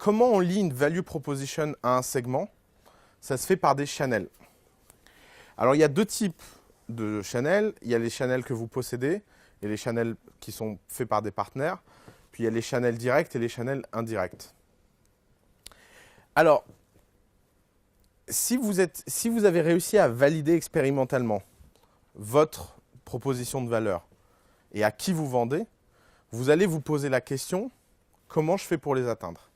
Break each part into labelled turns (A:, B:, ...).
A: comment on lie une value proposition à un segment? Ça se fait par des channels. Alors, il y a deux types de channels. Il y a les channels que vous possédez et les channels qui sont faits par des partenaires. Puis, il y a les channels directs et les channels indirects. Alors, si vous avez réussi à valider expérimentalement votre proposition de valeur et à qui vous vendez, vous allez vous poser la question, comment je fais pour les atteindre?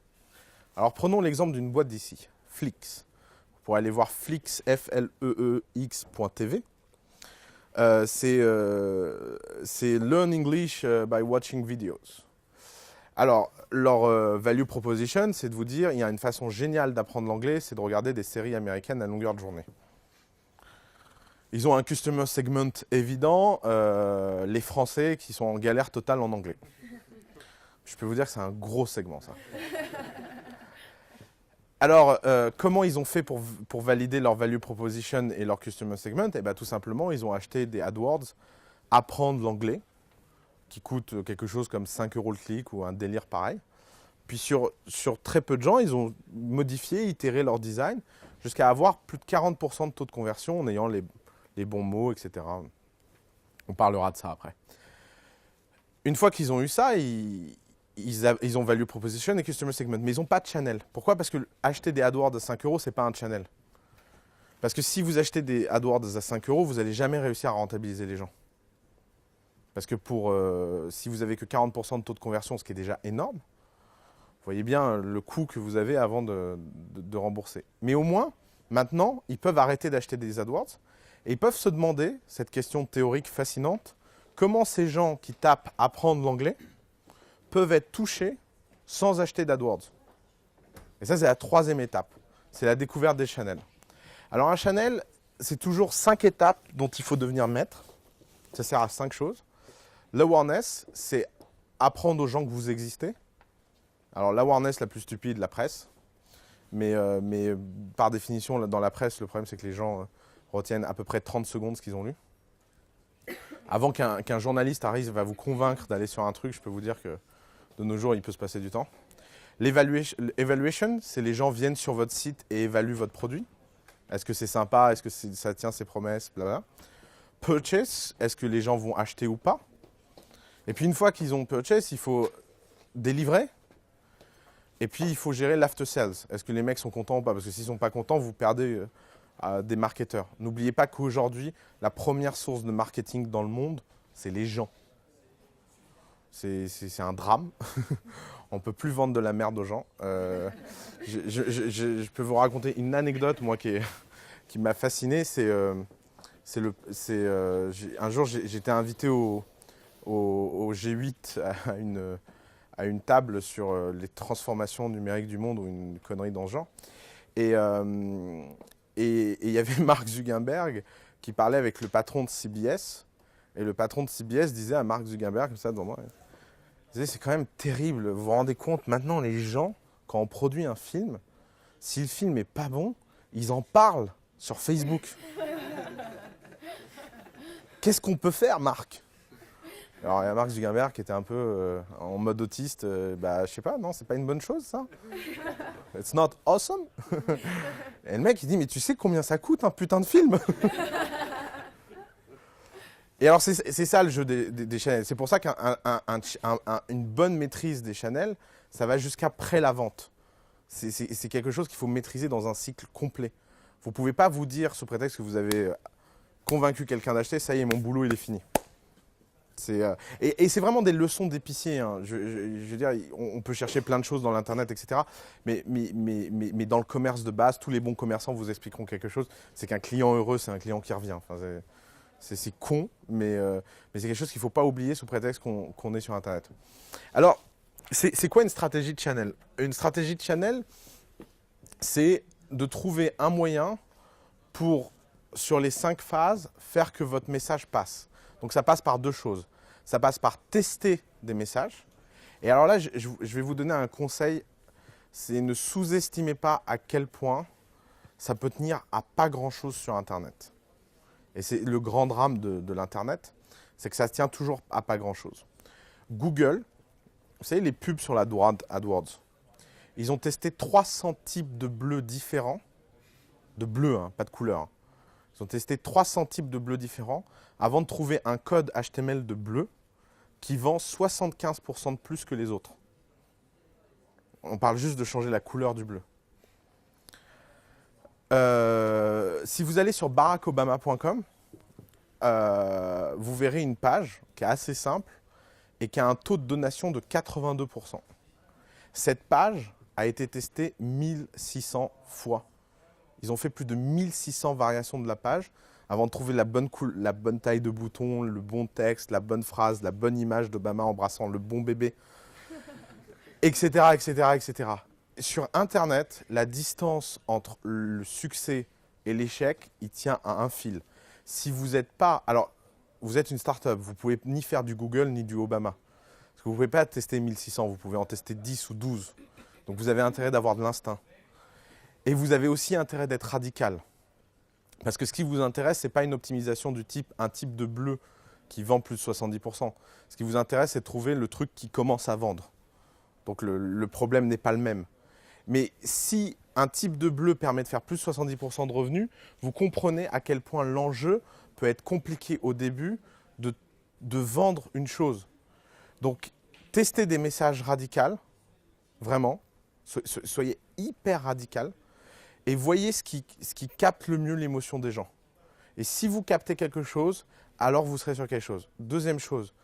A: Alors, prenons l'exemple d'une boîte d'ici, Flix. Vous pourrez aller voir Flix, F-L-E-E-X.tv. C'est Learn English by watching videos. Alors, leur value proposition, c'est de vous dire, il y a une façon géniale d'apprendre l'anglais, c'est de regarder des séries américaines à longueur de journée. Ils ont un customer segment évident, les Français qui sont en galère totale en anglais. Je peux vous dire que c'est un gros segment, ça. Alors, comment ils ont fait pour valider leur value proposition et leur customer segment? Eh bien, tout simplement, ils ont acheté des AdWords, apprendre l'anglais, qui coûte quelque chose comme 5 € le clic ou un délire pareil. Puis sur très peu de gens, ils ont modifié, itéré leur design jusqu'à avoir plus de 40% de taux de conversion en ayant les bons mots, etc. On parlera de ça après. Une fois qu'ils ont eu ça, ils ont value proposition et customer segment, mais ils n'ont pas de channel. Pourquoi? Parce que acheter des AdWords à 5 €, ce n'est pas un channel. Parce que si vous achetez des AdWords à 5 €, vous n'allez jamais réussir à rentabiliser les gens. Parce que si vous n'avez que 40% de taux de conversion, ce qui est déjà énorme, vous voyez bien le coût que vous avez avant de rembourser. Mais au moins, maintenant, ils peuvent arrêter d'acheter des AdWords et ils peuvent se demander, cette question théorique fascinante, comment ces gens qui tapent « apprendre l'anglais » peuvent être touchés sans acheter d'AdWords. Et ça, c'est la troisième étape. C'est la découverte des channels. Alors un channel, c'est toujours 5 étapes dont il faut devenir maître. Ça sert à 5 choses. L'awareness, c'est apprendre aux gens que vous existez. Alors l'awareness la plus stupide, la presse. Mais par définition, dans la presse, le problème c'est que les gens retiennent à peu près 30 secondes ce qu'ils ont lu. Avant qu'un journaliste arrive à vous convaincre d'aller sur un truc, je peux vous dire que de nos jours, il peut se passer du temps. L'evaluation, c'est les gens viennent sur votre site et évaluent votre produit. Est-ce que c'est sympa? Est-ce que ça tient ses promesses? Blablabla. Purchase, est-ce que les gens vont acheter ou pas? Et puis une fois qu'ils ont purchase, il faut délivrer. Et puis il faut gérer l'after sales. Est-ce que les mecs sont contents ou pas? Parce que s'ils ne sont pas contents, vous perdez des marketeurs. N'oubliez pas qu'aujourd'hui, la première source de marketing dans le monde, c'est les gens. C'est un drame. On ne peut plus vendre de la merde aux gens. Je peux vous raconter une anecdote, moi, qui m'a fasciné. Un jour, j'étais invité au G8 à une table sur les transformations numériques du monde ou une connerie dans ce genre. Et il y avait Mark Zuckerberg qui parlait avec le patron de CBS. Et le patron de CBS disait à Mark Zuckerberg, comme ça devant moi, il disait, c'est quand même terrible. Vous vous rendez compte, maintenant, les gens, quand on produit un film, si le film n'est pas bon, ils en parlent sur Facebook. Qu'est-ce qu'on peut faire, Mark? Alors, il y a Mark Zuckerberg qui était un peu en mode autiste. Je sais pas, non, c'est pas une bonne chose, ça? It's not awesome? Et le mec, il dit, mais tu sais combien ça coûte, un putain de film? Et alors, c'est ça le jeu des channels. C'est pour ça qu'une bonne maîtrise des channels, ça va jusqu'après la vente. C'est quelque chose qu'il faut maîtriser dans un cycle complet. Vous ne pouvez pas vous dire, sous prétexte que vous avez convaincu quelqu'un d'acheter, ça y est, mon boulot, il est fini. Et c'est vraiment des leçons d'épicier. Hein. Je veux dire, on peut chercher plein de choses dans l'Internet, etc. Mais dans le commerce de base, tous les bons commerçants vous expliqueront quelque chose. C'est qu'un client heureux, c'est un client qui revient. Enfin, c'est con, mais c'est quelque chose qu'il ne faut pas oublier sous prétexte qu'on est sur Internet. Alors, c'est quoi une stratégie de channel? Une stratégie de channel, c'est de trouver un moyen pour, sur les 5 phases, faire que votre message passe. Donc ça passe par 2 choses. Ça passe par tester des messages. Et alors là, je vais vous donner un conseil, c'est ne sous-estimez pas à quel point ça peut tenir à pas grand-chose sur Internet. Et c'est le grand drame de l'Internet, c'est que ça se tient toujours à pas grand-chose. Google, vous savez les pubs sur la droite AdWords, Ils ont testé 300 types de bleus différents. De bleu, hein, pas de couleur. Hein. Ils ont testé 300 types de bleus différents avant de trouver un code HTML de bleu qui vend 75% de plus que les autres. On parle juste de changer la couleur du bleu. Si vous allez sur barackobama.com, vous verrez une page qui est assez simple et qui a un taux de donation de 82%. Cette page a été testée 1600 fois. Ils ont fait plus de 1600 variations de la page avant de trouver la bonne taille de bouton, le bon texte, la bonne phrase, la bonne image d'Obama embrassant le bon bébé, etc., etc., etc. Sur Internet, la distance entre le succès et l'échec, il tient à un fil. Si vous n'êtes pas... Alors, vous êtes une start-up, vous ne pouvez ni faire du Google ni du Obama. Parce que vous ne pouvez pas tester 1600, vous pouvez en tester 10 ou 12. Donc vous avez intérêt d'avoir de l'instinct. Et vous avez aussi intérêt d'être radical. Parce que ce qui vous intéresse, ce n'est pas une optimisation du type, un type de bleu qui vend plus de 70%. Ce qui vous intéresse, c'est de trouver le truc qui commence à vendre. Donc le problème n'est pas le même. Mais si un type de bleu permet de faire plus de 70% de revenus, vous comprenez à quel point l'enjeu peut être compliqué au début de vendre une chose. Donc, testez des messages radicaux, vraiment. Soyez hyper radical et voyez ce qui capte le mieux l'émotion des gens. Et si vous captez quelque chose, alors vous serez sur quelque chose. Deuxième chose,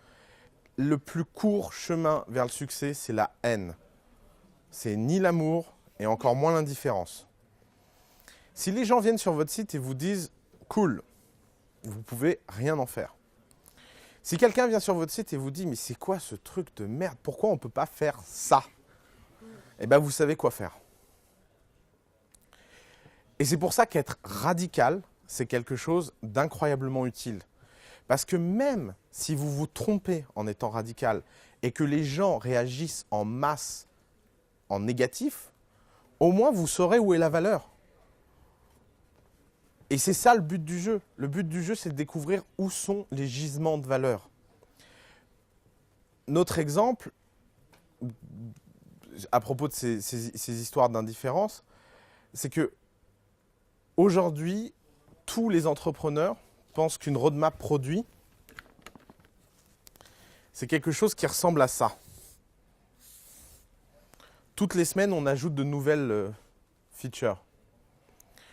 A: le plus court chemin vers le succès, c'est la haine. C'est ni l'amour et encore moins l'indifférence. Si les gens viennent sur votre site et vous disent « cool », vous ne pouvez rien en faire. Si quelqu'un vient sur votre site et vous dit « mais c'est quoi ce truc de merde? Pourquoi on ne peut pas faire ça ?» Eh bien, vous savez quoi faire. Et c'est pour ça qu'être radical, c'est quelque chose d'incroyablement utile. Parce que même si vous vous trompez en étant radical et que les gens réagissent en masse en négatif, au moins vous saurez où est la valeur. Et c'est ça le but du jeu. Le but du jeu, c'est de découvrir où sont les gisements de valeur. Notre exemple, à propos de ces histoires d'indifférence, c'est que aujourd'hui, tous les entrepreneurs pensent qu'une roadmap produit, c'est quelque chose qui ressemble à ça. Toutes les semaines, on ajoute de nouvelles features.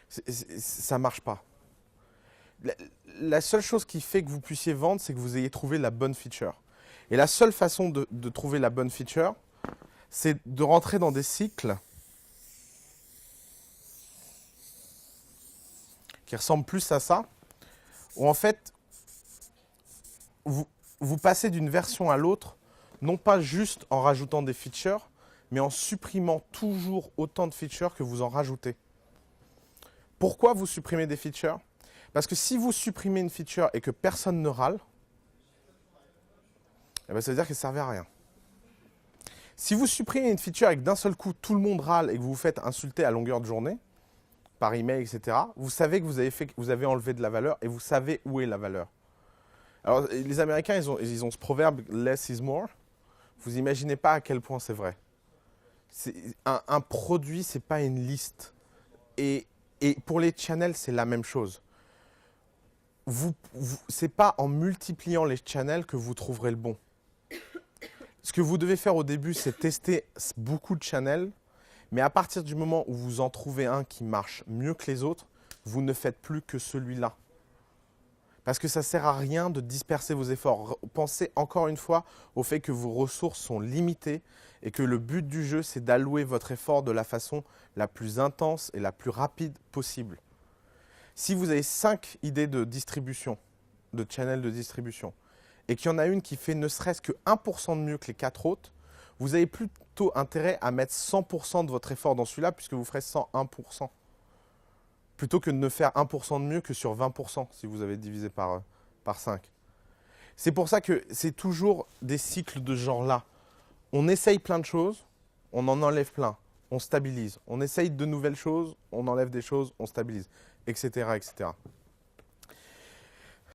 A: Ça ne marche pas. La seule chose qui fait que vous puissiez vendre, c'est que vous ayez trouvé la bonne feature. Et la seule façon de trouver la bonne feature, c'est de rentrer dans des cycles qui ressemblent plus à ça, où en fait, vous passez d'une version à l'autre, non pas juste en rajoutant des features, mais en supprimant toujours autant de features que vous en rajoutez. Pourquoi vous supprimez des features? Parce que si vous supprimez une feature et que personne ne râle, eh bien, ça veut dire qu'elle ne servait à rien. Si vous supprimez une feature et que d'un seul coup tout le monde râle et que vous vous faites insulter à longueur de journée, par email, etc., vous savez que vous avez enlevé de la valeur et vous savez où est la valeur. Alors, les Américains, ils ont ce proverbe « less is more ». Vous n'imaginez pas à quel point c'est vrai. Un produit, ce n'est pas une liste. Et pour les channels, c'est la même chose. Ce n'est pas en multipliant les channels que vous trouverez le bon. Ce que vous devez faire au début, c'est tester beaucoup de channels, mais à partir du moment où vous en trouvez un qui marche mieux que les autres, vous ne faites plus que celui-là. Parce que ça ne sert à rien de disperser vos efforts. Pensez encore une fois au fait que vos ressources sont limitées et que le but du jeu, c'est d'allouer votre effort de la façon la plus intense et la plus rapide possible. Si vous avez 5 idées de distribution, de channel de distribution, et qu'il y en a une qui fait ne serait-ce que 1% de mieux que les 4 autres, vous avez plutôt intérêt à mettre 100% de votre effort dans celui-là puisque vous ferez 101%. Plutôt que de ne faire 1% de mieux que sur 20% si vous avez divisé par 5. C'est pour ça que c'est toujours des cycles de ce genre-là. On essaye plein de choses, on en enlève plein, on stabilise. On essaye de nouvelles choses, on enlève des choses, on stabilise, etc., etc.